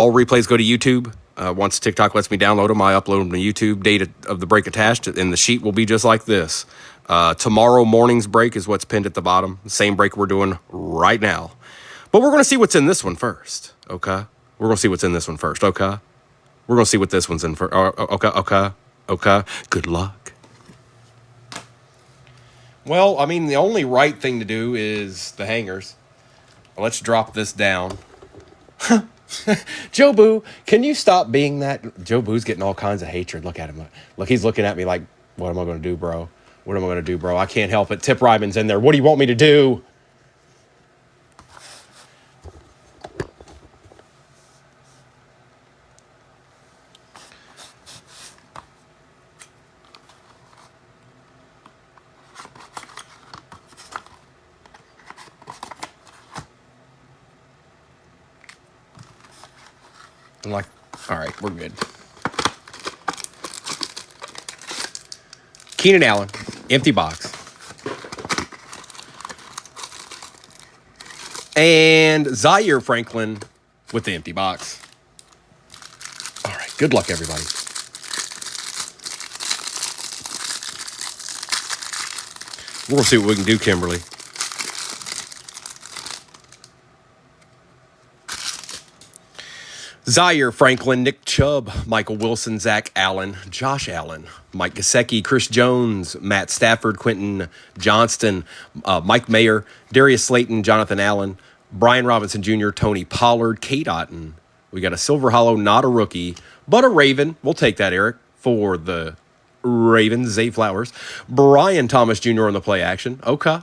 All replays go to YouTube. Once TikTok lets me download them, I upload them to YouTube. Date of the break attached, and the sheet will be just like this. Tomorrow morning's break is what's pinned at the bottom. The same break we're doing right now. But we're going to see what's in this one first, okay? We're going to see what's in this one first, okay? We're going to see what this one's in first. Okay. Good luck. Well, I mean, the only right thing to do is the hangers. Let's drop this down. Joe Boo, can you stop being that? Joe Boo's getting all kinds of hatred. Look at him. Look, he's looking at me like, what am I going to do, bro? What am I going to do, bro? I can't help it. Tip Ryman's in there. What do you want me to do? I'm like, all right, we're good. Keenan Allen, empty box. And Zaire Franklin with the empty box. All right, good luck, everybody. We're going to see what we can do, Kimberly. Zaire Franklin, Nick Chubb, Michael Wilson, Zach Allen, Josh Allen, Mike Gesicki, Chris Jones, Matt Stafford, Quentin Johnston, Mike Mayer, Darius Slayton, Jonathan Allen, Brian Robinson Jr., Tony Pollard, Kate Otten. We got a Silver Hollow, not a rookie, but a Raven. We'll take that, Eric, for the Ravens. Zay Flowers. Brian Thomas Jr. on the play action. Okay.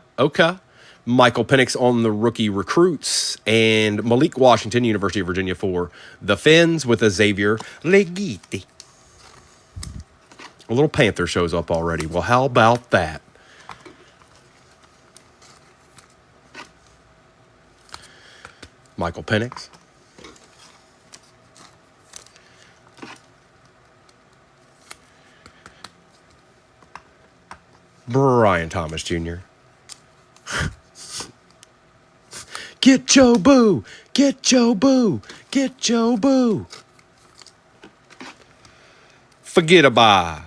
Michael Penix on the rookie recruits, and Malik Washington, University of Virginia, for the Fins with a Xavier Legiti. A little Panther shows up already. Well, how about that? Michael Penix. Brian Thomas Jr. Get Joe Boo! Get Joe Boo! Get Joe Boo! Forget a bye.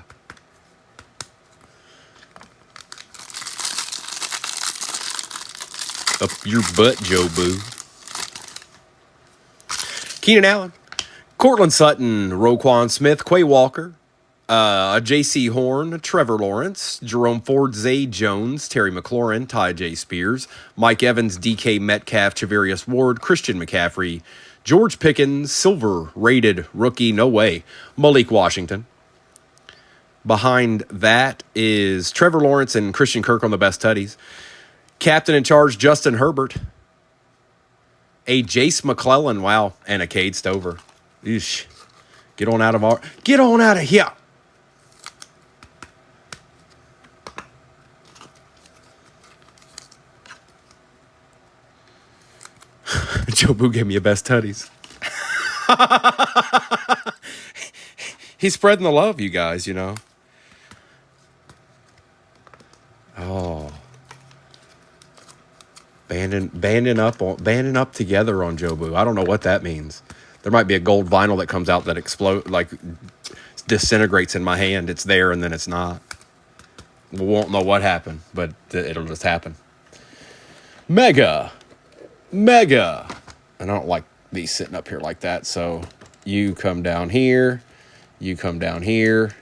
Up your butt, Joe Boo. Keenan Allen, Cortland Sutton, Roquan Smith, Quay Walker, J.C. Horn, Trevor Lawrence, Jerome Ford, Zay Jones, Terry McLaurin, Ty J. Spears, Mike Evans, D.K. Metcalf, Chavarius Ward, Christian McCaffrey, George Pickens, silver rated rookie, no way, Malik Washington. Behind that is Trevor Lawrence and Christian Kirk on the best tutties. Captain in charge, Justin Herbert. A Jace McClellan, wow, and a Cade Stover. Eesh. Get on out of here. Joe Boo gave me a best tutties. He's spreading the love, you guys, you know. Oh. Banding up together on Joe Boo. I don't know what that means. There might be a gold vinyl that comes out that disintegrates in my hand. It's there and then it's not. We won't know what happened, but it'll just happen. Mega. And I don't like these sitting up here like that, so you come down here. You come down here.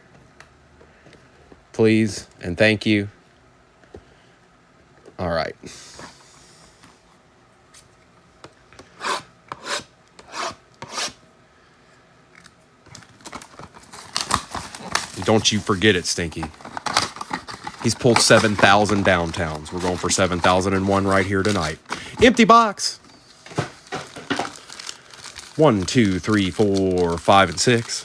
Please and thank you. All right. Don't you forget it, Stinky. He's pulled 7,000 downtowns. We're going for 7,001 right here tonight. Empty box. 1, 2, 3, 4, 5, and 6.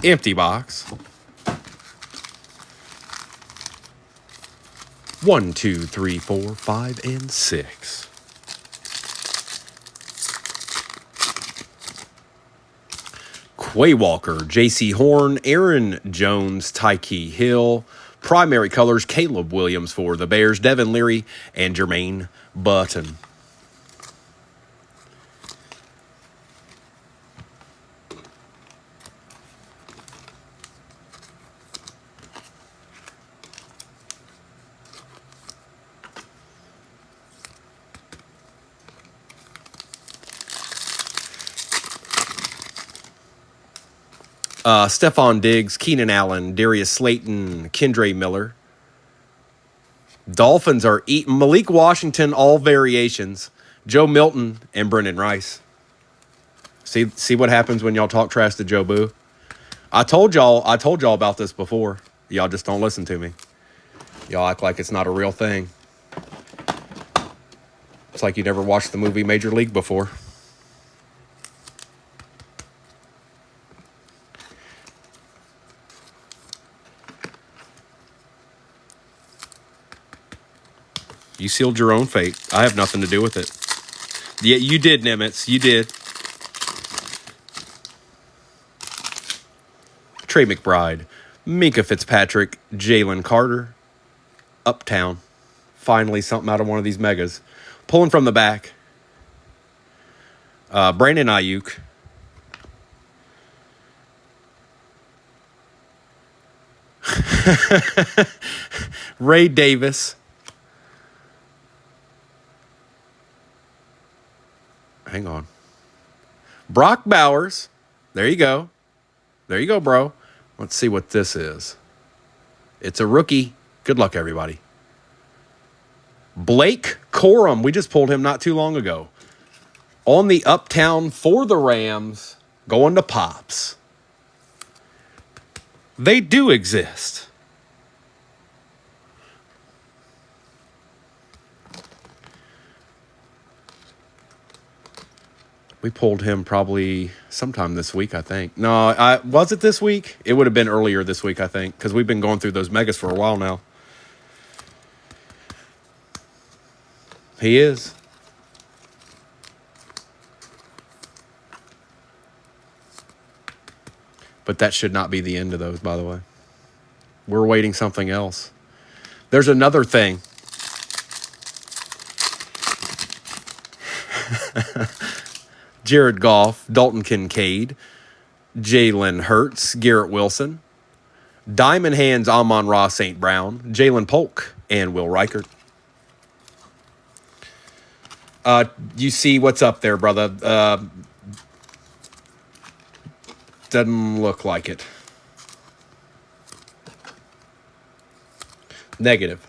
Empty box. 1, 2, 3, 4, 5, and 6. Quay Walker, J.C. Horn, Aaron Jones, Tyke Hill. Primary colors, Caleb Williams for the Bears, Devin Leary, and Jermaine Button. Stephon Diggs, Keenan Allen, Darius Slayton, Kendre Miller. Dolphins are eating Malik Washington, all variations. Joe Milton and Brendan Rice. See what happens when y'all talk trash to Joe Boo? I told y'all about this before. Y'all just don't listen to me. Y'all act like it's not a real thing. It's like you never watched the movie Major League before. You sealed your own fate. I have nothing to do with it. Yeah, you did, Nimitz. You did. Trey McBride, Minka Fitzpatrick, Jalen Carter, Uptown. Finally, something out of one of these megas. Pulling from the back. Brandon Ayuk. Ray Davis. Hang on. Brock Bowers. There you go. There you go, bro. Let's see what this is. It's a rookie. Good luck, everybody. Blake Corum. We just pulled him not too long ago. On the Uptown for the Rams. Going to Pops. They do exist. We pulled him probably sometime this week, I think. No, was it this week? It would have been earlier this week, I think, because we've been going through those megas for a while now. He is. But that should not be the end of those, by the way. We're waiting something else. There's another thing. Jared Goff, Dalton Kincaid, Jalen Hurts, Garrett Wilson, Diamond Hands, Amon-Ra St. Brown, Jalen Polk, and Will Reichert. You see what's up there, brother. Doesn't look like it. Negative.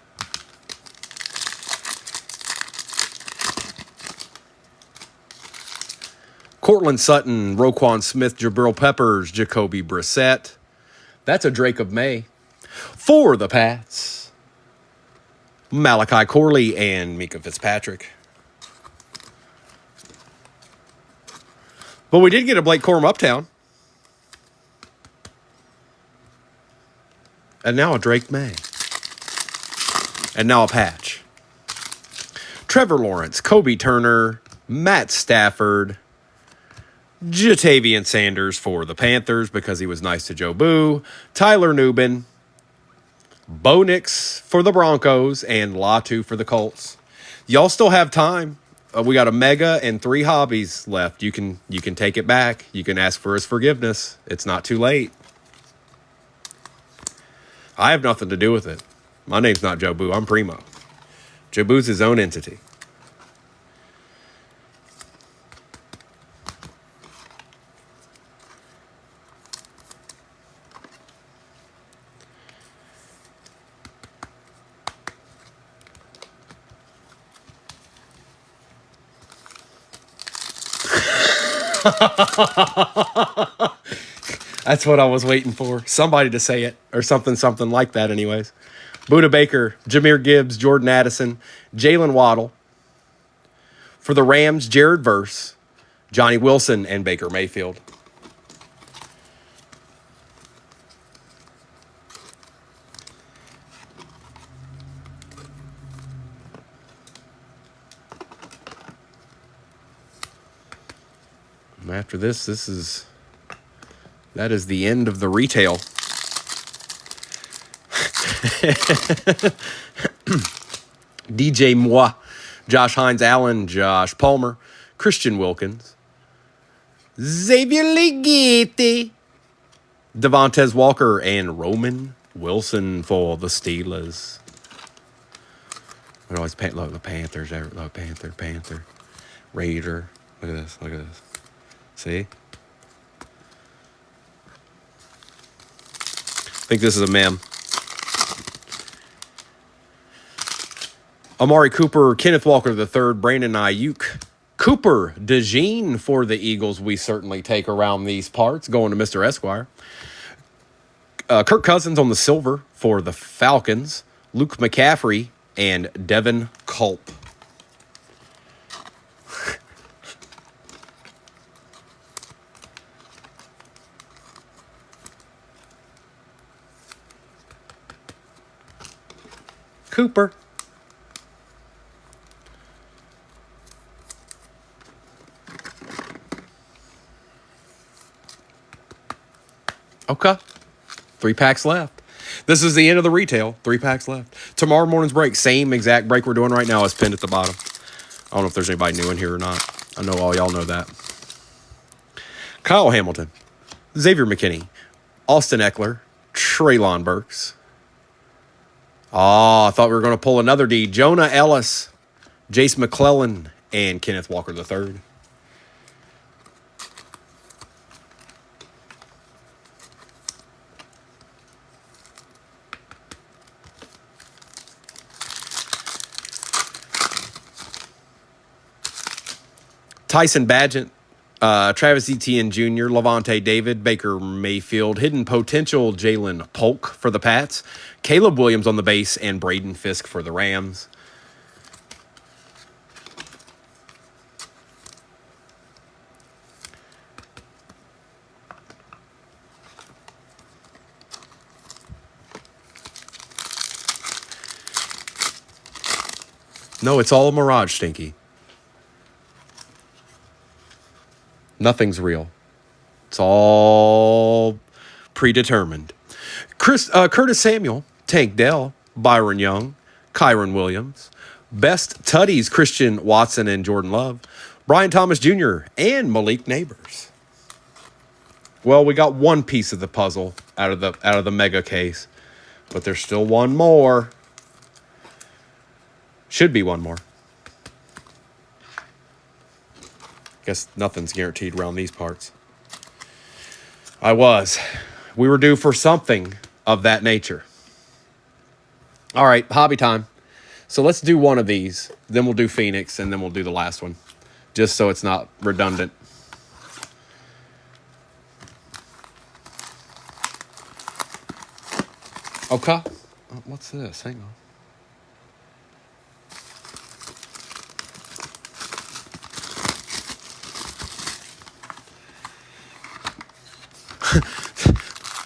Cortland Sutton, Roquan Smith, Jabril Peppers, Jacoby Brissett. That's a Drake of May. For the Pats, Malachi Corley and Minka Fitzpatrick. But we did get a Blake Corum Uptown. And now a Drake May. And now a patch. Trevor Lawrence, Kobe Turner, Matt Stafford, Jatavian Sanders for the Panthers because he was nice to Joe Boo, Tyler Nubin, Bo Nix for the Broncos, and Latu for the Colts. Y'all still have time. We got a mega and 3 hobbies left. You can take it back. You can ask for his forgiveness. It's not too late. I have nothing to do with it. My name's not Joe Boo. I'm Primo. Joe Boo's his own entity. That's what I was waiting for. Somebody to say it or something like that anyways. Buda Baker, Jahmyr Gibbs, Jordan Addison, Jalen Waddle. For the Rams, Jared Verse, Johnny Wilson, and Baker Mayfield. After this is That is the end of the retail. DJ Moi, Josh Hines Allen, Josh Palmer, Christian Wilkins, Xavier Leggetti, Devontae Walker, and Roman Wilson for the Steelers. Look, the Panthers. Look, Panther. Raider. Look at this. See? I think this is a mem. Amari Cooper, Kenneth Walker III, Brandon Ayuk, Cooper DeJean for the Eagles. We certainly take around these parts. Going to Mr. Esquire. Kirk Cousins on the silver for the Falcons. Luke McCaffrey and Devin Culp. Cooper. Okay. 3 packs left. This is the end of the retail. 3 packs left. Tomorrow morning's break, same exact break we're doing right now, is pinned at the bottom. I don't know if there's anybody new in here or not. I know all y'all know that. Kyle Hamilton, Xavier McKinney, Austin Eckler, Treylon Burks. Oh, I thought we were going to pull another D. Jonah Ellis, Jace McClellan, and Kenneth Walker III. Tyson Badgett, Travis Etienne Jr., Levante David, Baker Mayfield, hidden potential Jalen Polk for the Pats, Caleb Williams on the base, and Braden Fisk for the Rams. No, it's all a mirage, Stinky. Nothing's real. It's all predetermined. Curtis Samuel, Tank Dell, Byron Young, Kyron Williams, Best Tutties, Christian Watson and Jordan Love, Brian Thomas Jr., and Malik Neighbors. Well, we got one piece of the puzzle out of the mega case, but there's still one more. Should be one more. Guess nothing's guaranteed around these parts. We were due for something of that nature. All right, hobby time. So let's do one of these. Then we'll do Phoenix, and then we'll do the last one. Just so it's not redundant. Okay. What's this? Hang on.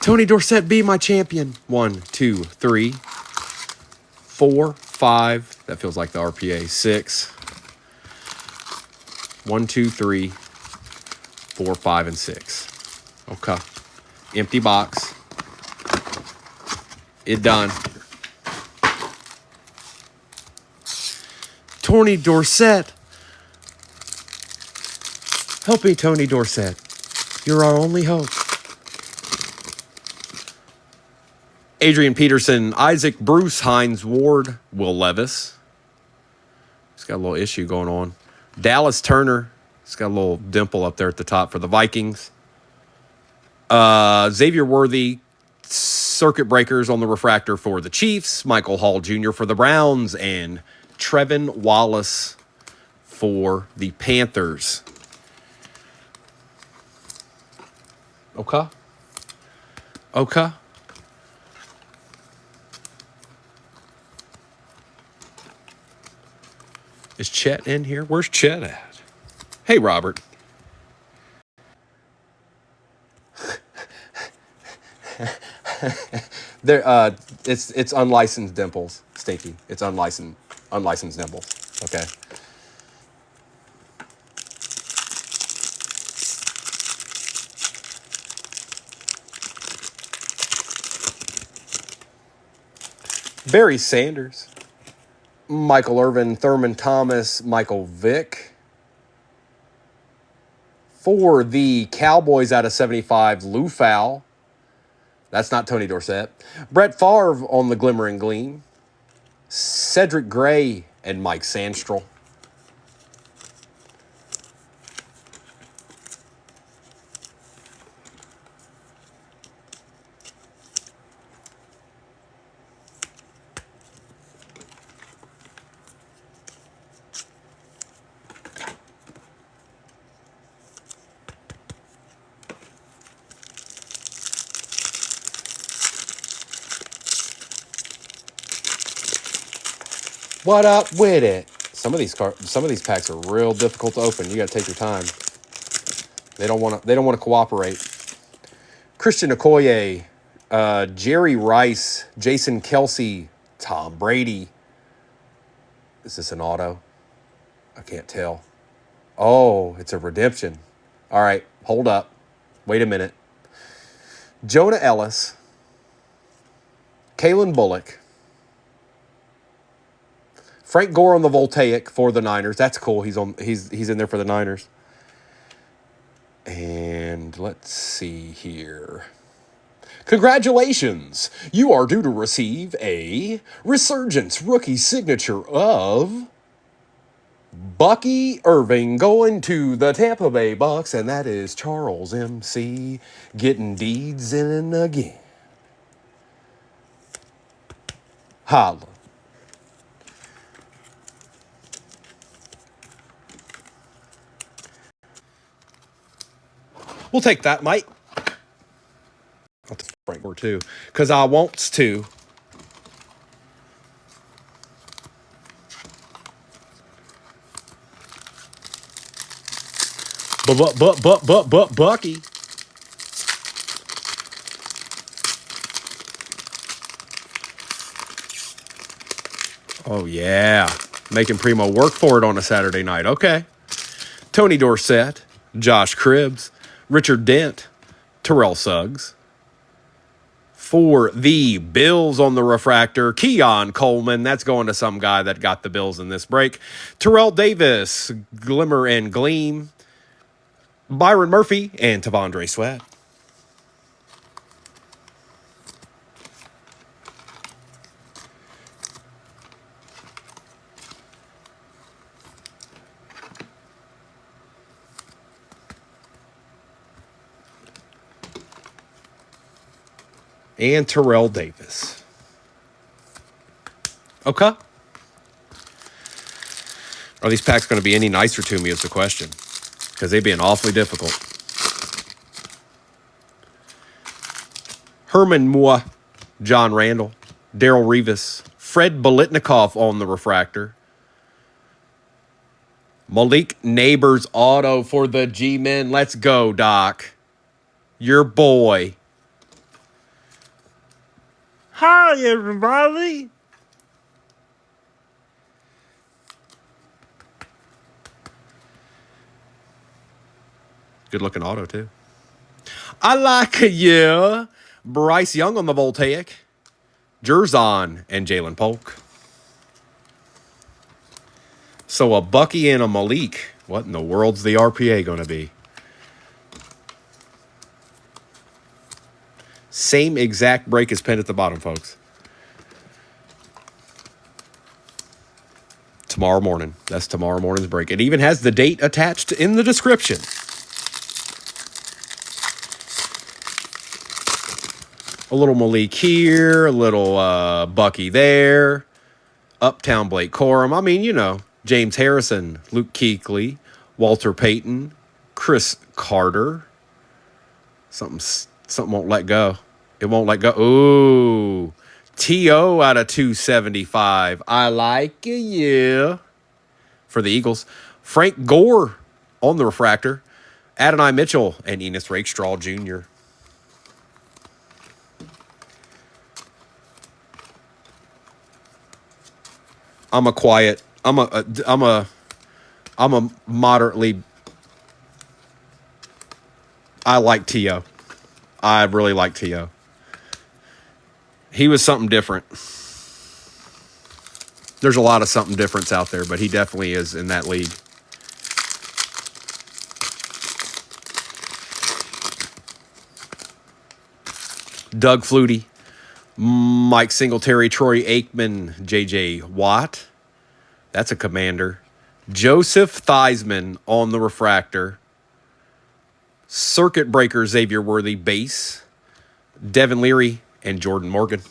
Tony Dorsett, be my champion. 1, 2, 3, 4, 5. That feels like the RPA. 6. 1, 2, 3, 4, 5, and 6. Okay. Empty box. It done. Tony Dorsett. Help me, Tony Dorsett. You're our only hope. Adrian Peterson, Isaac Bruce, Hines Ward, Will Levis. He's got a little issue going on. Dallas Turner. He's got a little dimple up there at the top for the Vikings. Xavier Worthy, circuit breakers on the refractor for the Chiefs. Michael Hall Jr. for the Browns. And Trevin Wallace for the Panthers. Okay. Is Chet in here? Where's Chet at? Hey, Robert. It's unlicensed dimples, Stinky. It's unlicensed dimples. Okay. Barry Sanders, Michael Irvin, Thurman Thomas, Michael Vick. For the Cowboys out of 75, Lou Fowl. That's not Tony Dorsett. Brett Favre on the Glimmer and Gleam. Cedric Gray and Mike Sandstrel. What up with it? Some of these packs are real difficult to open. You got to take your time. They don't want to cooperate. Christian Okoye, Jerry Rice, Jason Kelsey, Tom Brady. Is this an auto? I can't tell. Oh, it's a redemption. All right, hold up. Wait a minute. Jonah Ellis, Kalen Bullock, Frank Gore on the Voltaic for the Niners. That's cool. He's in there for the Niners. And let's see here. Congratulations. You are due to receive a Resurgence rookie signature of Bucky Irving going to the Tampa Bay Bucks, and that is Charles MC getting deeds in again. Holla. We'll take that, mate. I'll take Frank Gore too, because I wants to. But Bucky. Oh yeah, making Primo work for it on a Saturday night. Okay. Tony Dorsett, Josh Cribbs, Richard Dent, Terrell Suggs. For the Bills on the refractor, Keon Coleman. That's going to some guy that got the Bills in this break. Terrell Davis, Glimmer and Gleam. Byron Murphy and Tavondre Sweat. And Terrell Davis. Okay. Are these packs going to be any nicer to me is the question. Because they've been awfully difficult. Herman Mua, John Randall, Daryl Revis, Fred Bolitnikoff on the refractor. Malik Neighbors auto for the G-Men. Let's go, Doc. Your boy. Hi, everybody. Good looking auto, too. I like you. Bryce Young on the Voltaic. Jerzon and Jalen Polk. So a Bucky and a Malik. What in the world's the RPA going to be? Same exact break as pinned at the bottom, folks. Tomorrow morning. That's tomorrow morning's break. It even has the date attached in the description. A little Malik here, a little Bucky there. Uptown Blake Corum. I mean, you know, James Harrison, Luke Kuechly, Walter Payton, Chris Carter. Something won't let go. It won't let go. Ooh. T.O. out of 275. I like you. For the Eagles. Frank Gore on the refractor. Adonai Mitchell and Enos Rakestraw Jr. I'm a moderately. I like T.O. I really like T.O. He was something different. There's a lot of something difference out there, but he definitely is in that league. Doug Flutie, Mike Singletary, Troy Aikman, J.J. Watt. That's a commander. Joseph Theismann on the refractor. Circuit breaker Xavier Worthy, base. Devin Leary and Jordan Morgan.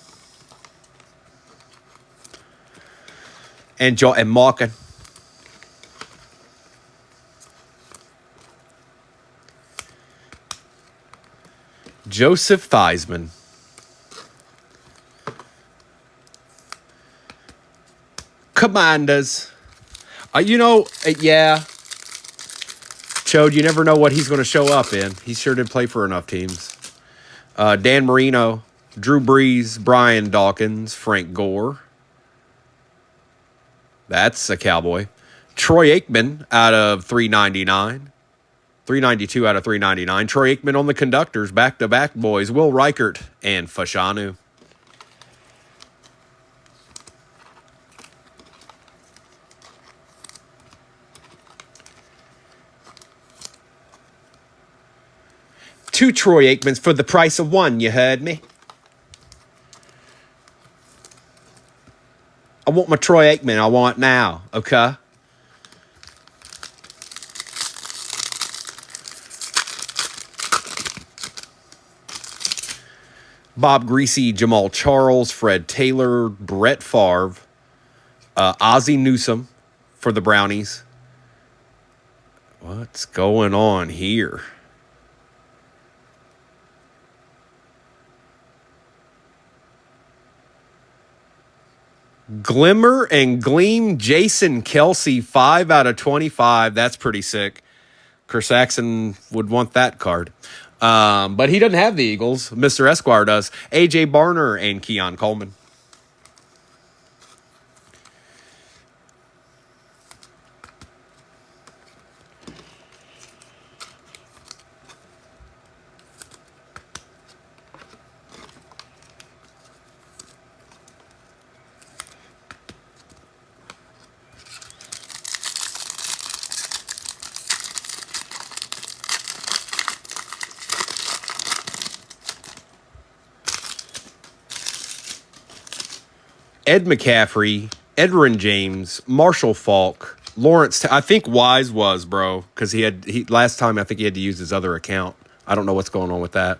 And Morgan. Joseph Theismann. Commanders. Yeah. Chode, you never know what he's going to show up in. He sure did play for enough teams. Dan Marino, Drew Brees, Brian Dawkins, Frank Gore. That's a Cowboy. Troy Aikman out of 399. 392 out of 399. Troy Aikman on the conductors. Back-to-back boys. Will Reichert and Fashanu. Two Troy Aikmans for the price of one, you heard me? I want my Troy Aikman. I want it now, okay? Bob Greasy, Jamal Charles, Fred Taylor, Brett Favre, Ozzie Newsome for the Brownies. What's going on here? Glimmer and Gleam, Jason Kelsey, 5 out of 25. That's pretty sick. Chris Saxon would want that card. But he doesn't have the Eagles. Mr. Esquire does. A.J. Barner and Keon Coleman. Ed McCaffrey, Edgerrin James, Marshall Faulk, Lawrence. I think Wise was, bro, because he last time I think he had to use his other account. I don't know what's going on with that.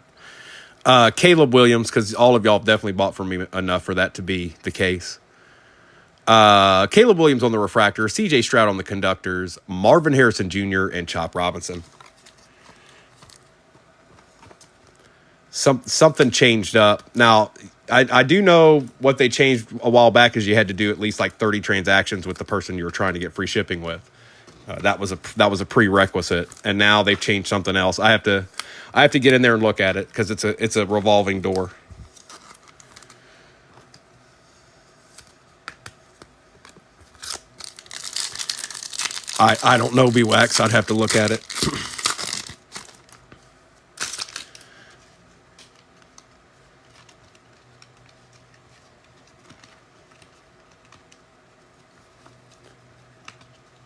Caleb Williams, because all of y'all have definitely bought from me enough for that to be the case. Caleb Williams on the refractor, C.J. Stroud on the conductors, Marvin Harrison Jr. and Chop Robinson. Something changed up now. I do know what they changed a while back is you had to do at least like 30 transactions with the person you were trying to get free shipping with. That was a prerequisite, and now they've changed something else. I have to get in there and look at it because it's a revolving door. I don't know, B-Wax. I'd have to look at it.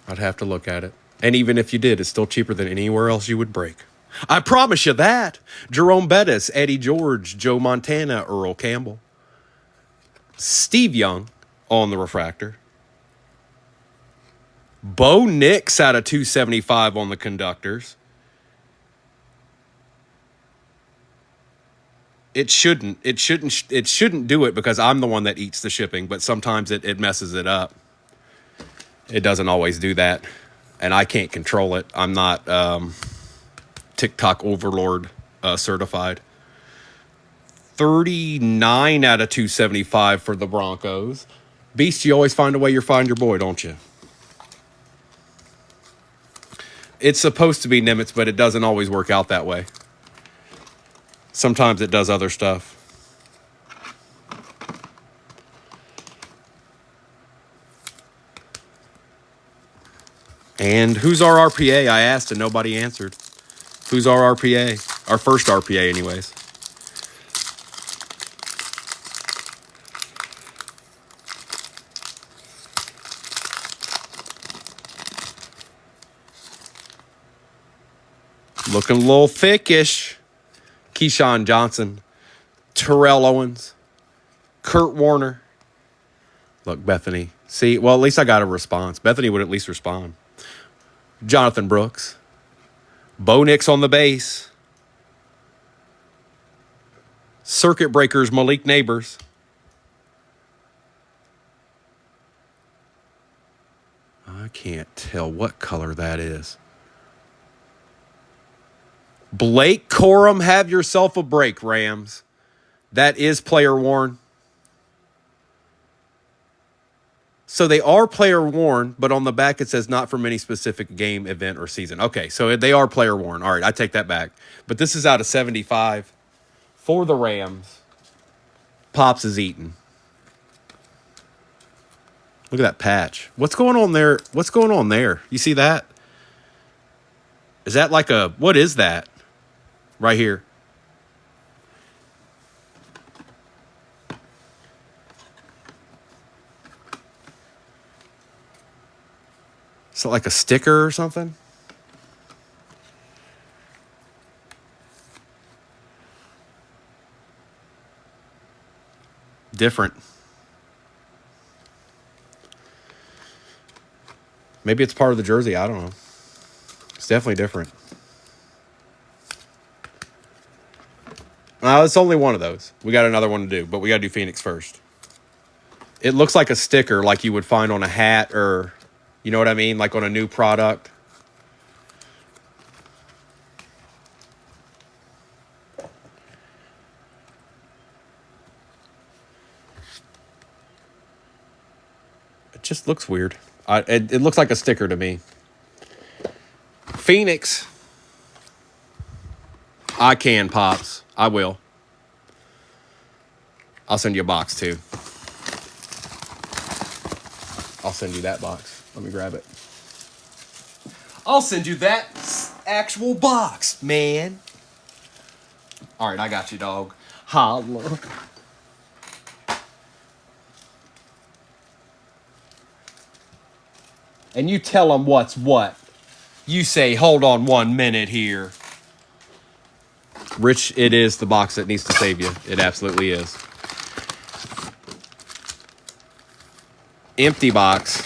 I'd have to look at it. And even if you did, it's still cheaper than anywhere else you would break. I promise you that. Jerome Bettis, Eddie George, Joe Montana, Earl Campbell. Steve Young on the refractor. Bo Nix out of 275 on the conductors. It shouldn't do it because I'm the one that eats the shipping, but sometimes it messes it up. It doesn't always do that, and I can't control it. I'm not TikTok overlord certified. 39 out of 275 for the Broncos. Beast, you always find a way. You find your boy, don't you? It's supposed to be Nimitz, but it doesn't always work out that way. Sometimes it does other stuff. And who's our RPA? I asked and nobody answered. Who's our RPA? Our first RPA, anyways. Looking a little thickish. Keyshawn Johnson. Terrell Owens. Kurt Warner. Look, Bethany. See, well, at least I got a response. Bethany would at least respond. Jonathan Brooks. Bo Nix on the base. Circuit Breakers, Malik Neighbors. I can't tell what color that is. Blake Corum, have yourself a break, Rams. That is player worn. So they are player worn, but on the back it says not from any specific game, event, or season. Okay, so they are player worn. All right, I take that back. But this is out of 75 for the Rams. Pops is eating. Look at that patch. What's going on there? What's going on there? You see that? Is that like a, what is that? Right here. Is it like a sticker or something? Different. Maybe it's part of the jersey. I don't know. It's definitely different. It's only one of those. We got another one to do, but we got to do Phoenix first. It looks like a sticker like you would find on a hat or, you know what I mean? Like on a new product. It just looks weird. It looks like a sticker to me. Phoenix. I can, Pops. I will. I'll send you a box, too. I'll send you that box. Let me grab it. I'll send you that actual box, man. All right, I got you, dog. Holla. And you tell them what's what. You say, hold on 1 minute here. Rich, it is the box that needs to save you. It absolutely is. Empty box.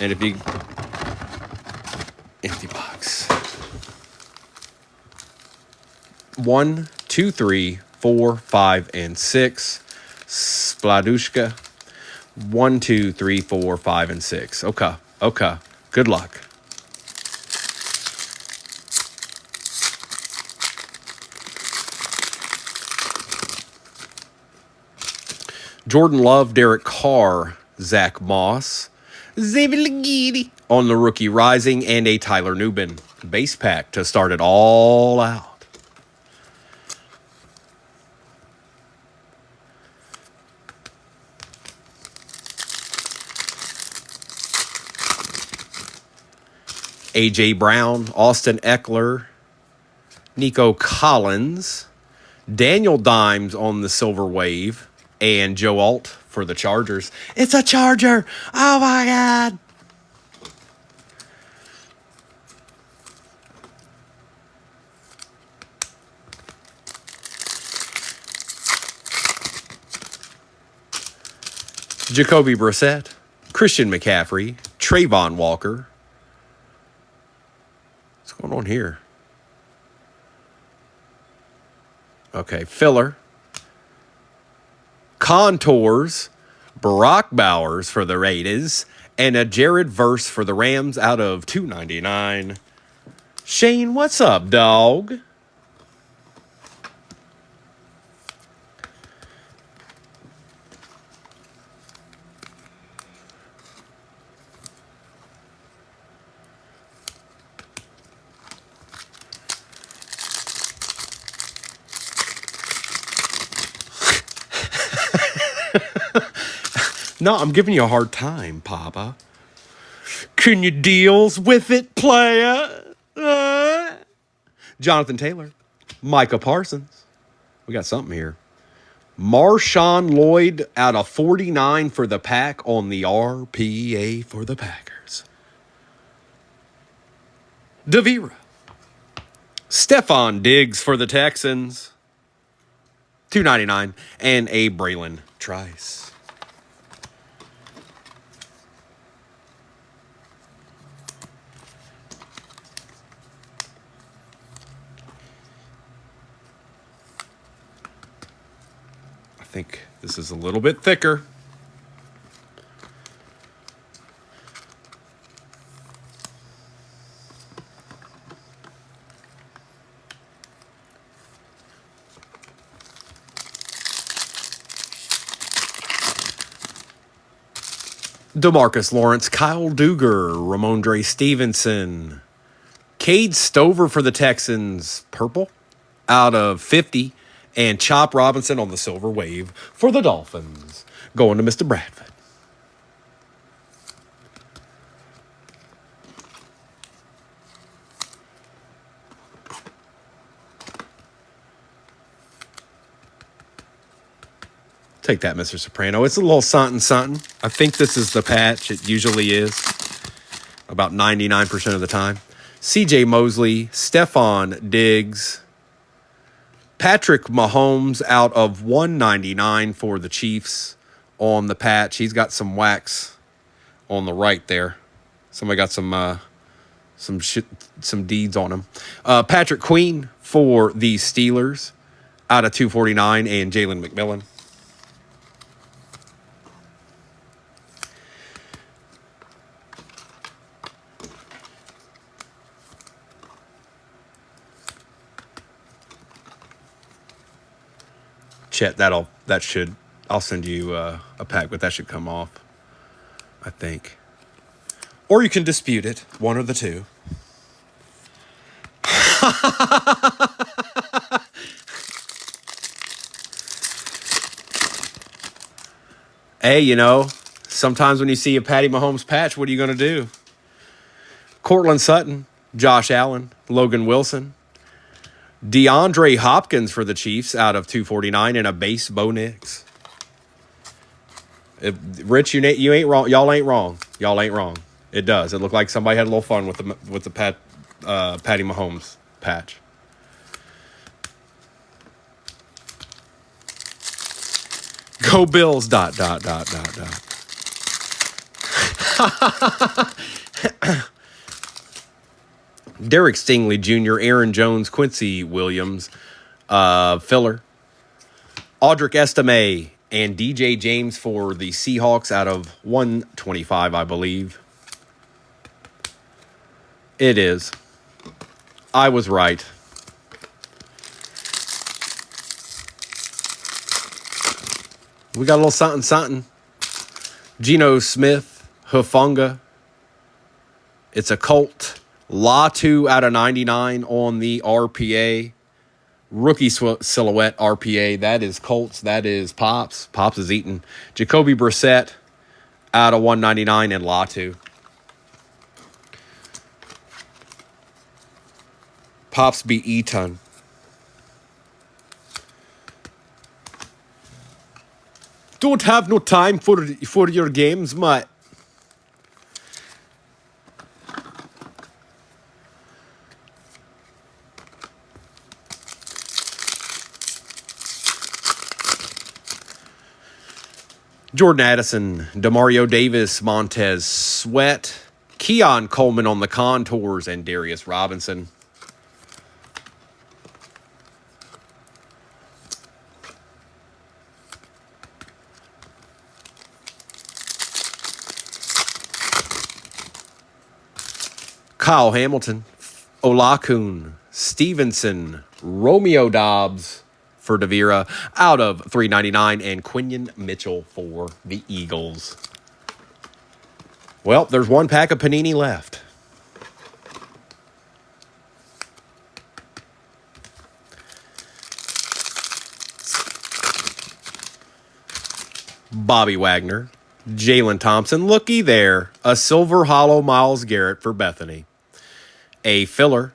And if you... Empty box. 1, 2, 3, 4, 5, and 6. Spladushka. 1, 2, 3, 4, 5, and 6. Okay. Okay. Good luck. Jordan Love, Derek Carr, Zach Moss, Xavier Legidi on the rookie rising, and a Tyler Nubin base pack to start it all out. A.J. Brown, Austin Eckler, Nico Collins, Daniel Dimes on the Silver Wave, and Joe Alt for the Chargers. It's a Charger! Oh my God! Jacoby Brissett, Christian McCaffrey, Trayvon Walker. What's going on here? Okay, filler. Contours, Brock Bowers for the Raiders, and a Jared Verse for the Rams out of $2.99. Shane, what's up, dog? No, I'm giving you a hard time, Papa. Can you deals with it, player? Jonathan Taylor. Micah Parsons. We got something here. Marshawn Lloyd out of 49 for the Pack on the RPA for the Packers. Devira. Stephon Diggs for the Texans, $2.99, and a Braylon Trice. I think this is a little bit thicker. DeMarcus Lawrence, Kyle Duggar, Ramondre Stevenson, Cade Stover for the Texans, purple, out of 50, and Chop Robinson on the silver wave for the Dolphins, going to Mr. Bradford. Take that, Mr. Soprano. It's a little something. I think this is the patch. It usually is. About 99% of the time. CJ Mosley, Stephon Diggs, Patrick Mahomes out of 199 for the Chiefs on the patch. He's got some wax on the right there. Somebody got some deeds on him. Patrick Queen for the Steelers out of 249, and Jalen McMillan. Chet, I'll send you a pack, but that should come off, I think. Or you can dispute it, one or the two. Hey, sometimes when you see a Patty Mahomes patch, what are you going to do? Cortland Sutton, Josh Allen, Logan Wilson, DeAndre Hopkins for the Chiefs out of 249, and a base Bo Nix. Rich, you ain't wrong. Y'all ain't wrong. It does. It looked like somebody had a little fun with the Patty Mahomes patch. Go Bills. ... Derek Stingley Jr., Aaron Jones, Quincy Williams, filler, Audric Estime, and DJ James for the Seahawks out of 125, I believe. It is. I was right. We got a little something. Geno Smith, Hufanga. It's a Colt. Latu out of 99 on the RPA. Rookie silhouette RPA. That is Colts. That is Pops. Pops is eating. Jacoby Brissett out of 199 and Latu. Pops be eaten. Don't have no time for your games, mate. Jordan Addison, Demario Davis, Montez Sweat, Keon Coleman on the contours, and Darius Robinson. Kyle Hamilton, Olakun, Stevenson, Romeo Dobbs for Devera out of 399, and Quinion Mitchell for the Eagles. Well, there's one pack of Panini left. Bobby Wagner, Jalen Thompson, looky there, a silver hollow Myles Garrett for Bethany. A filler,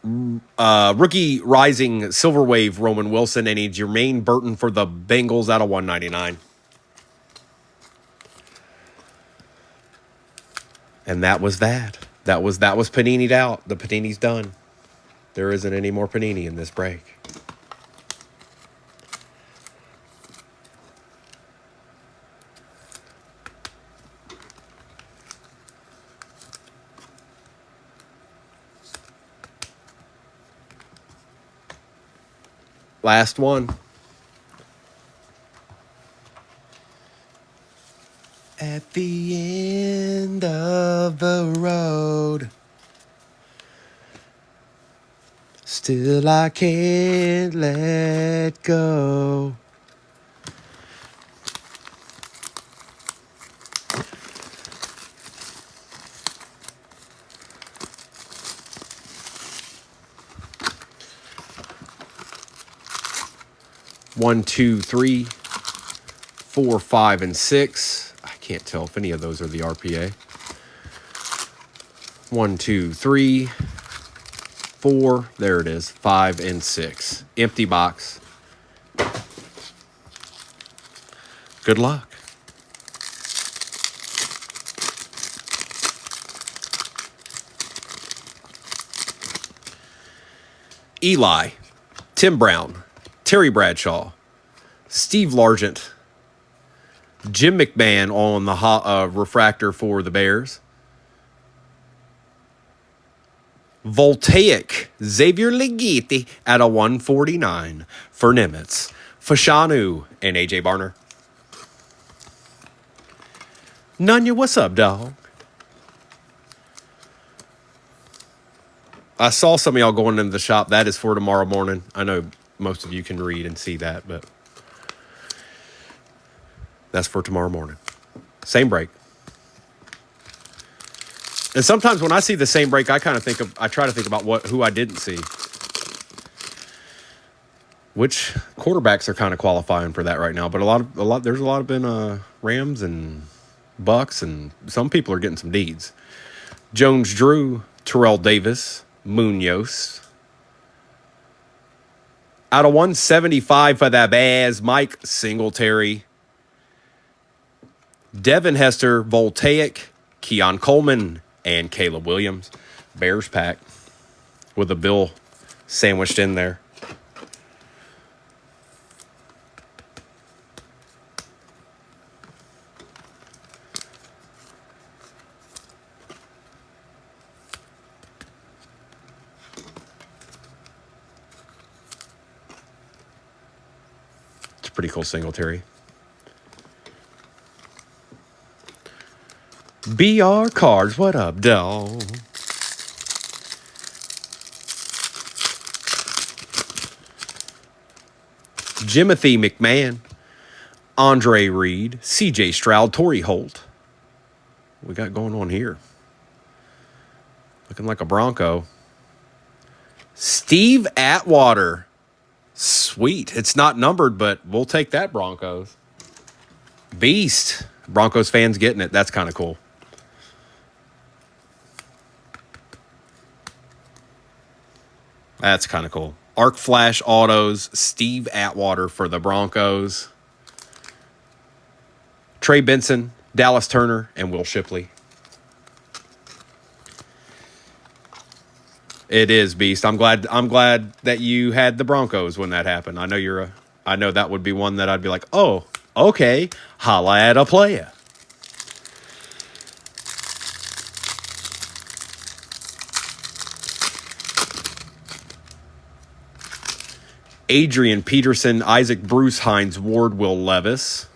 rookie rising silver wave Roman Wilson, and a Jermaine Burton for the Bengals out of 199. And that was that. That was Panini'd out. The Panini's done. There isn't any more Panini in this break. Last one. At the end of the road, still I can't let go. One, two, three, 4, 5, and 6. I can't tell if any of those are the RPA. 1, 2, 3, 4. There it is. 5 and 6. Empty box. Good luck. Eli, Tim Brown, Terry Bradshaw, Steve Largent, Jim McMahon on the refractor for the Bears, Voltaic, Xavier Leggetti at a 149 for Nimitz, Fashanu, and A.J. Barner. Nunya, what's up, dog? I saw some of y'all going into the shop. That is for tomorrow morning. I know most of you can read and see that, but that's for tomorrow morning. Same break. And sometimes when I see the same break, I try to think about who I didn't see. Which quarterbacks are kind of qualifying for that right now, but there's a lot of been Rams and Bucks, and some people are getting some deeds. Jones Drew, Terrell Davis, Munoz. Out of 175 for the Bears, Mike Singletary. Devin Hester, Voltaic, Keon Coleman, and Caleb Williams. Bears pack with a bill sandwiched in there. It's a pretty cool Singletary. BR Cards, what up, dog? Jimothy McMahon, Andre Reed, CJ Stroud, Torrey Holt. What we got going on here? Looking like a Bronco. Steve Atwater. Sweet. It's not numbered, but we'll take that, Broncos. Beast. Broncos fans getting it. That's kind of cool. That's kind of cool. Arc Flash Autos, Steve Atwater for the Broncos. Trey Benson, Dallas Turner, and Will Shipley. It is, Beast. I'm glad that you had the Broncos when that happened. I know that would be one that I'd be like, oh, okay, holla at a playa. Adrian Peterson, Isaac Bruce, Hines Ward, Will Levis,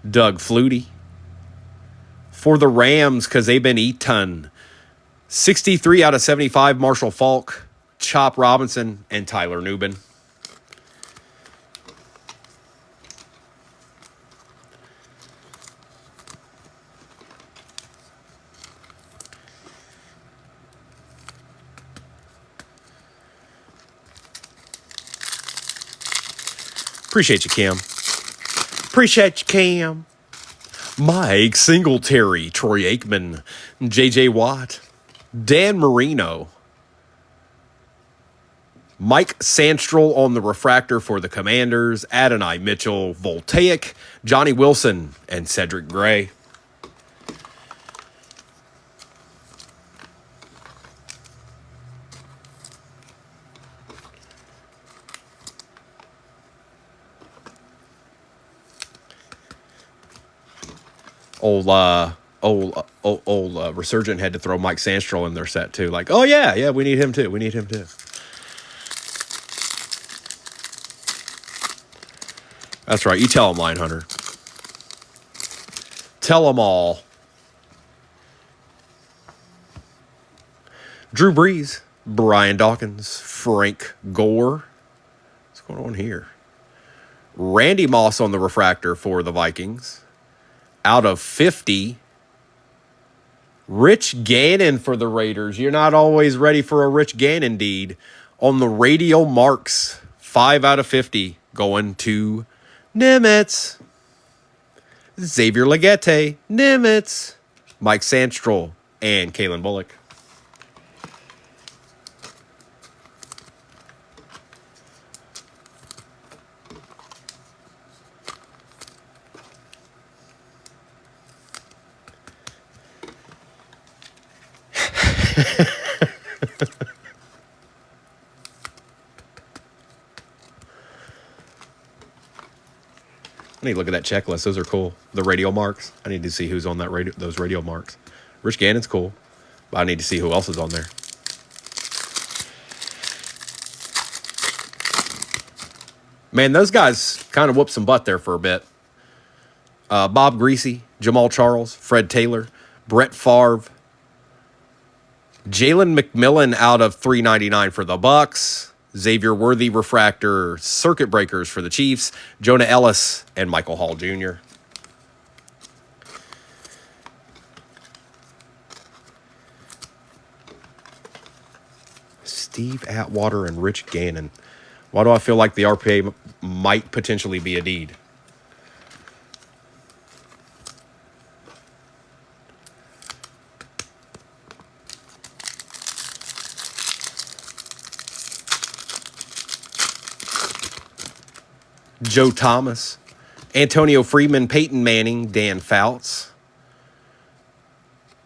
Doug Flutie. For the Rams, because they've been eaten. 63 out of 75, Marshall Faulk, Chop Robinson, and Tyler Nubin. Appreciate you, Cam. Appreciate you, Cam. Mike Singletary, Troy Aikman, J.J. Watt, Dan Marino, Mike Sandstrel on the refractor for the Commanders, Adonai Mitchell, Voltaic, Johnny Wilson, and Cedric Gray. old Resurgent had to throw Mike Sandstrom in their set too. Like, oh yeah, we need him too. We need him too. That's right. You tell him, Lion Hunter. Tell them all. Drew Brees, Brian Dawkins, Frank Gore. What's going on here? Randy Moss on the refractor for the Vikings. Out of 50. Rich Gannon for the Raiders. You're not always ready for a Rich Gannon deed. On the radial marks, 5 out of 50 going to Nimitz. Xavier Legette, Nimitz. Mike Sandstrom, and Kalen Bullock. I need to look at that checklist. Those are cool. The radial marks. I need to see who's on that those radial marks. Rich Gannon's cool, but I need to see who else is on there. Man, those guys kind of whooped some butt there for a bit. Bob Greasy, Jamal Charles, Fred Taylor, Brett Favre, Jalen McMillan out of $3.99 for the Bucks. Xavier Worthy refractor circuit breakers for the Chiefs. Jonah Ellis and Michael Hall Jr. Steve Atwater and Rich Gannon. Why do I feel like the RPA might potentially be a deed? Joe Thomas, Antonio Freeman, Peyton Manning, Dan Fouts.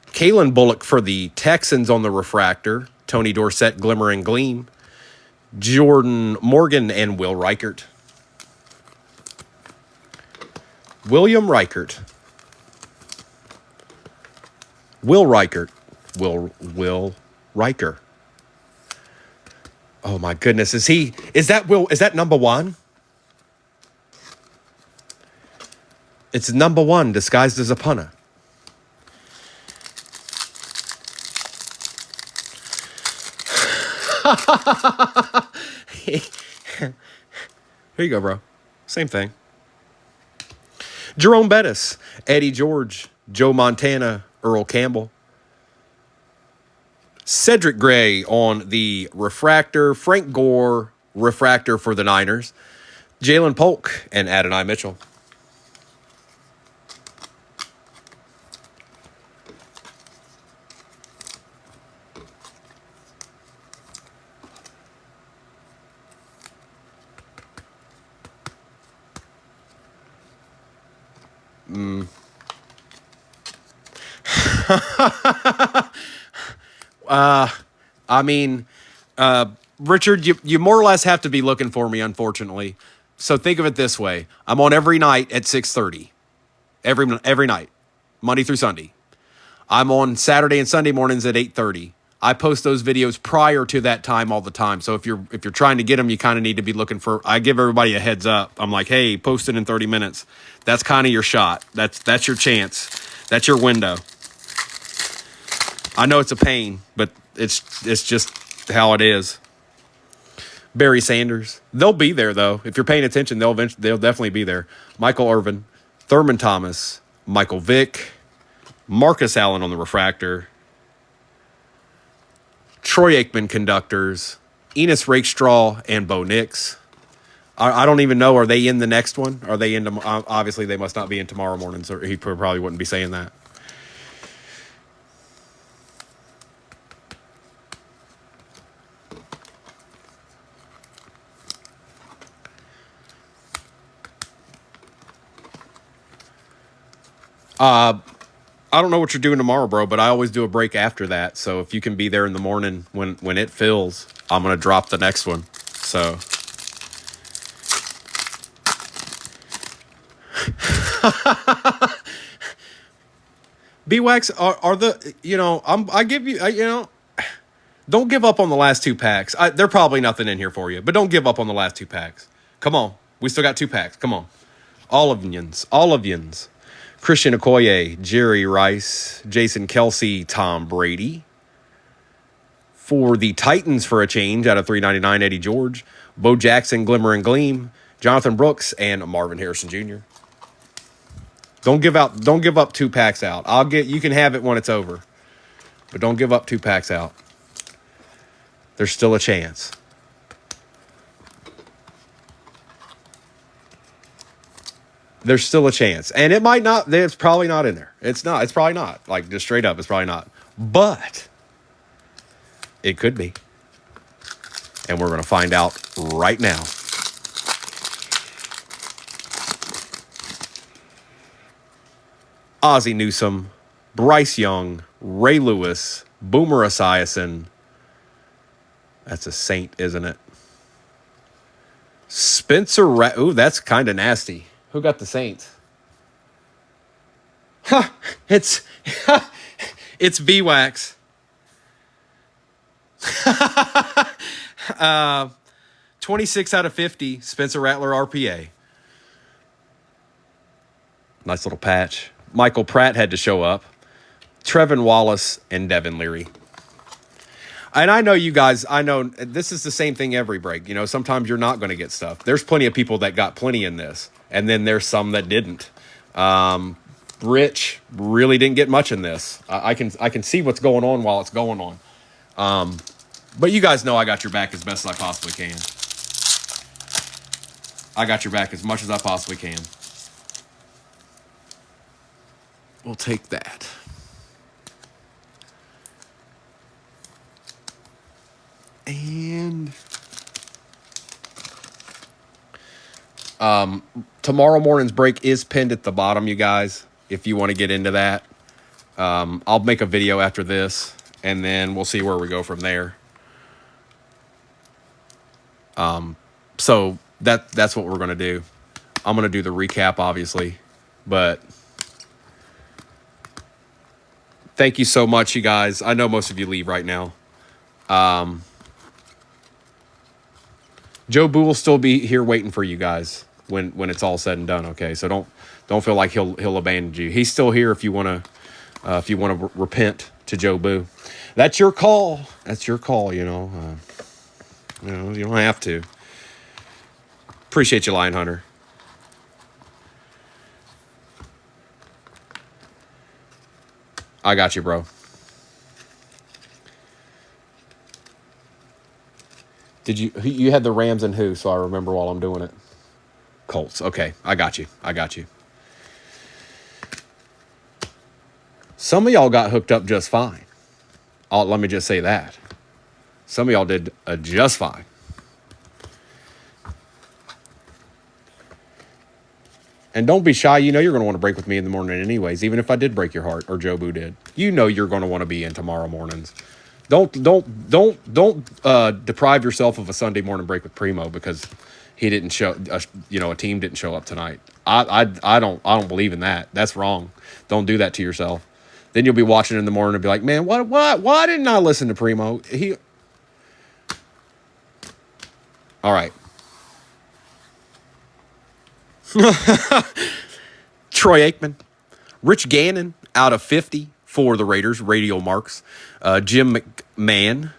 Kalen Bullock for the Texans on the refractor. Tony Dorsett, Glimmer and Gleam. Jordan Morgan and Will Reichert. William Reichert. Will Reichert. Will Riker. Oh my goodness. Is that number one? It's number one disguised as a punter. Here you go, bro. Same thing. Jerome Bettis, Eddie George, Joe Montana, Earl Campbell. Cedric Gray on the refractor. Frank Gore, refractor for the Niners. Jalen Polk and Adonai Mitchell. Richard, you more or less have to be looking for me, unfortunately. So think of it this way. I'm on every night at 6:30. Every night, Monday through Sunday. I'm on Saturday and Sunday mornings at 8:30. I post those videos prior to that time all the time. So if you're trying to get them, you kind of need to be looking for. I give everybody a heads up. I'm like, hey, post it in 30 minutes. That's kind of your shot. That's your chance. That's your window. I know it's a pain, but it's just how it is. Barry Sanders. They'll be there though. If you're paying attention, they'll definitely be there. Michael Irvin, Thurman Thomas, Michael Vick, Marcus Allen on the refractor. Troy Aikman conductors, Enos Rakestraw, and Bo Nix. I don't even know. Are they in the next one? Are they in? Obviously, they must not be in tomorrow morning, so he probably wouldn't be saying that. I don't know what you're doing tomorrow, bro, but I always do a break after that. So if you can be there in the morning when it fills, I'm going to drop the next one. So B-Wax are the, you know, I give you, you know, don't give up on the last 2 packs. There probably nothing in here for you, but don't give up on the last 2 packs. Come on. We still got 2 packs. Come on. Olivians. Christian Okoye, Jerry Rice, Jason Kelsey, Tom Brady. For the Titans for a change out of 399, Eddie George, Bo Jackson, Glimmer and Gleam, Jonathan Brooks, and Marvin Harrison Jr. Don't give up 2 packs out. You can have it when it's over. But don't give up 2 packs out. There's still a chance. There's still a chance. And it might not, it's probably not in there. It's probably not. Like, just straight up, it's probably not. But it could be. And we're going to find out right now. Ozzie Newsome, Bryce Young, Ray Lewis, Boomer Esiason. That's a Saint, isn't it? Spencer ooh, that's kind of nasty. Who got the Saints? Ha! It's it's V-Wax. 26 out of 50, Spencer Rattler RPA. Nice little patch. Michael Pratt had to show up. Trevin Wallace and Devin Leary. And I know you guys, I know this is the same thing every break. You know, sometimes you're not going to get stuff. There's plenty of people that got plenty in this. And then there's some that didn't. Rich really didn't get much in this. I can see what's going on while it's going on. But you guys know I got your back as best as I possibly can. I got your back as much as I possibly can. We'll take that. And tomorrow morning's break is pinned at the bottom, you guys, if you want to get into that. I'll make a video after this, and then we'll see where we go from there. So that's what we're going to do. I'm going to do the recap, obviously, but thank you so much, you guys. I know most of you leave right now. Joe Boo will still be here waiting for you guys when it's all said and done. Okay, so don't feel like he'll abandon you. He's still here if you want to repent to Joe Boo. That's your call. That's your call. You know, you don't have to. Appreciate you, Lion Hunter. I got you, bro. You had the Rams and who, so I remember while I'm doing it. Colts. Okay, I got you. Some of y'all got hooked up just fine. Let me just say that. Some of y'all did just fine. And don't be shy. You know you're going to want to break with me in the morning anyways, even if I did break your heart or Joe Boo did. You know you're going to want to be in tomorrow mornings. Don't deprive yourself of a Sunday morning break with Primo because he didn't show. A team didn't show up tonight. I don't believe in that. That's wrong. Don't do that to yourself. Then you'll be watching in the morning and be like, man, why didn't I listen to Primo? All right. Troy Aikman, Rich Gannon out of 50 for the Raiders, radial marks. Jim McMahon,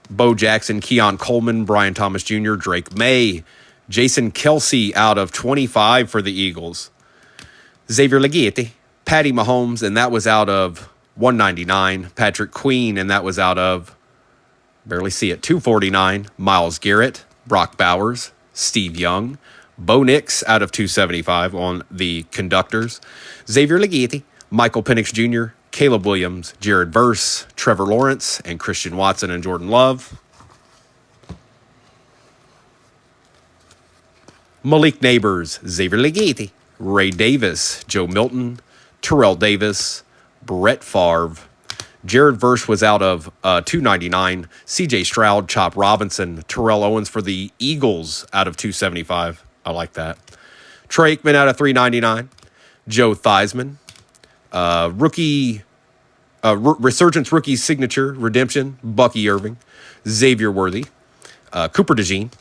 Bo Jackson, Keon Coleman, Brian Thomas Jr., Drake May, Jason Kelsey out of 25 for the Eagles. Xavier Leggetti, Patty Mahomes, and that was out of 199. Patrick Queen, and that was out of, barely see it, 249. Myles Garrett, Brock Bowers, Steve Young, Bo Nix out of 275 on the conductors. Xavier Leggetti, Michael Penix Jr., Caleb Williams, Jared Verse, Trevor Lawrence, and Christian Watson and Jordan Love. Malik Neighbors, Xavier Leggetti, Ray Davis, Joe Milton, Terrell Davis, Brett Favre. Jared Verse was out of 299. C.J. Stroud, Chop Robinson, Terrell Owens for the Eagles out of 275. I like that. Troy Aikman out of 399. Joe Theismann. Rookie Resurgence rookie signature redemption, Bucky Irving, Xavier Worthy, Cooper DeJean,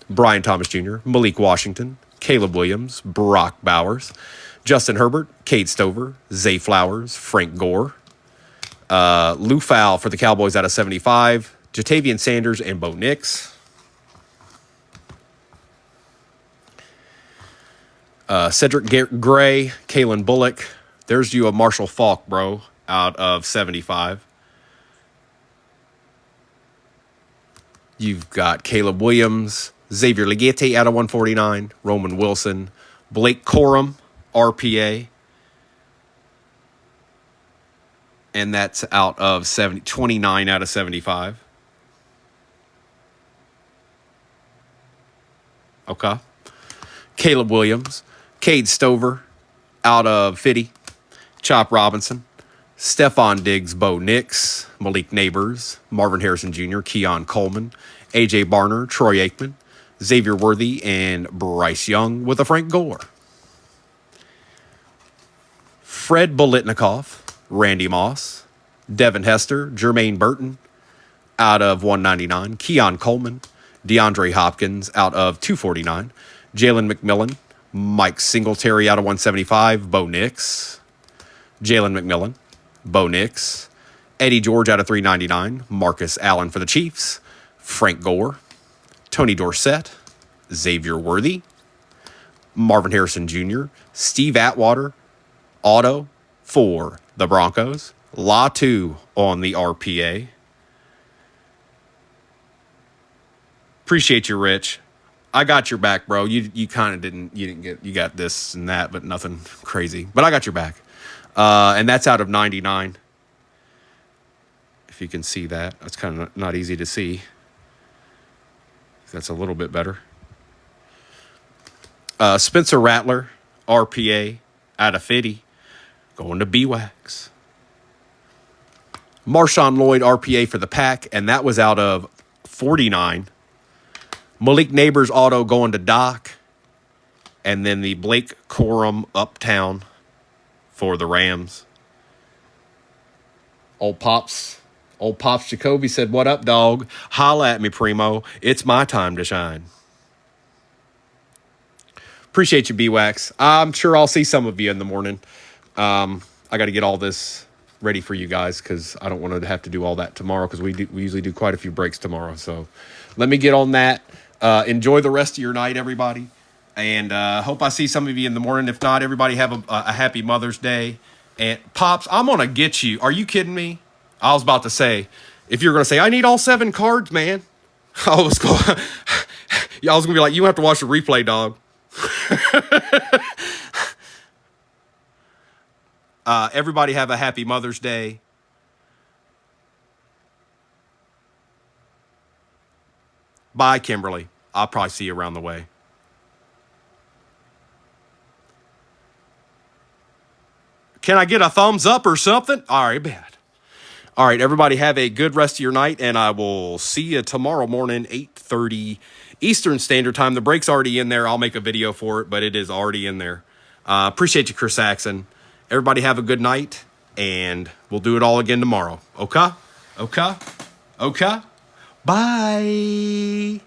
Brian Thomas Jr., Malik Washington, Caleb Williams, Brock Bowers, Justin Herbert, Cade Stover, Zay Flowers, Frank Gore, Lou Fowl for the Cowboys out of 75, Jatavian Sanders, and Bo Nix. Cedric Gray, Kalen Bullock. There's you a Marshall Faulk, bro, out of 75. You've got Caleb Williams, Xavier Legette out of 149, Roman Wilson, Blake Corum, RPA. And that's out of 29 out of 75. Okay. Caleb Williams, Cade Stover, out of 50. Chop Robinson, Stephon Diggs, Bo Nix, Malik Neighbors, Marvin Harrison Jr., Keon Coleman, A.J. Barner, Troy Aikman, Xavier Worthy, and Bryce Young with a Frank Gore. Fred Bolitnikoff, Randy Moss, Devin Hester, Jermaine Burton, out of 199. Keon Coleman, DeAndre Hopkins, out of 249. Jalen McMillan, Mike Singletary, out of 175. Bo Nix, Jalen McMillan, Bo Nix, Eddie George, out of 399. Marcus Allen for the Chiefs, Frank Gore, Tony Dorsett, Xavier Worthy, Marvin Harrison Jr., Steve Atwater, auto for the Broncos, Latu on the RPA. Appreciate you, Rich. I got your back, bro. You kind of you got this and that, but nothing crazy. But I got your back. And that's out of 99. If you can see that. That's kind of not easy to see. That's a little bit better. Spencer Rattler, RPA, out of 50. Going to B-Wax. Marshawn Lloyd, RPA for the Pack, and that was out of 49. Malik Neighbors auto going to Doc. And then the Blake Corum Uptown for the Rams. Old Pops Jacoby said, "What up, dog? Holla at me, primo. It's my time to shine." Appreciate you, B-Wax. I'm sure I'll see some of you in the morning. I got to get all this ready for you guys because I don't want to have to do all that tomorrow because we usually do quite a few breaks tomorrow. So let me get on that. Enjoy the rest of your night, everybody. And hope I see some of you in the morning. If not, everybody have a happy Mother's Day. And Pops, I'm going to get you. Are you kidding me? I was about to say, if you're going to say, I need all 7 cards, man. I was going to be like, you have to watch the replay, dog. Everybody have a happy Mother's Day. Bye, Kimberly. I'll probably see you around the way. Can I get a thumbs up or something? All right, bad. All right, everybody have a good rest of your night, and I will see you tomorrow morning, 8:30 Eastern Standard Time. The break's already in there. I'll make a video for it, but it is already in there. Appreciate you, Chris Saxon. Everybody have a good night, and we'll do it all again tomorrow. Okay? Okay? Okay? Bye.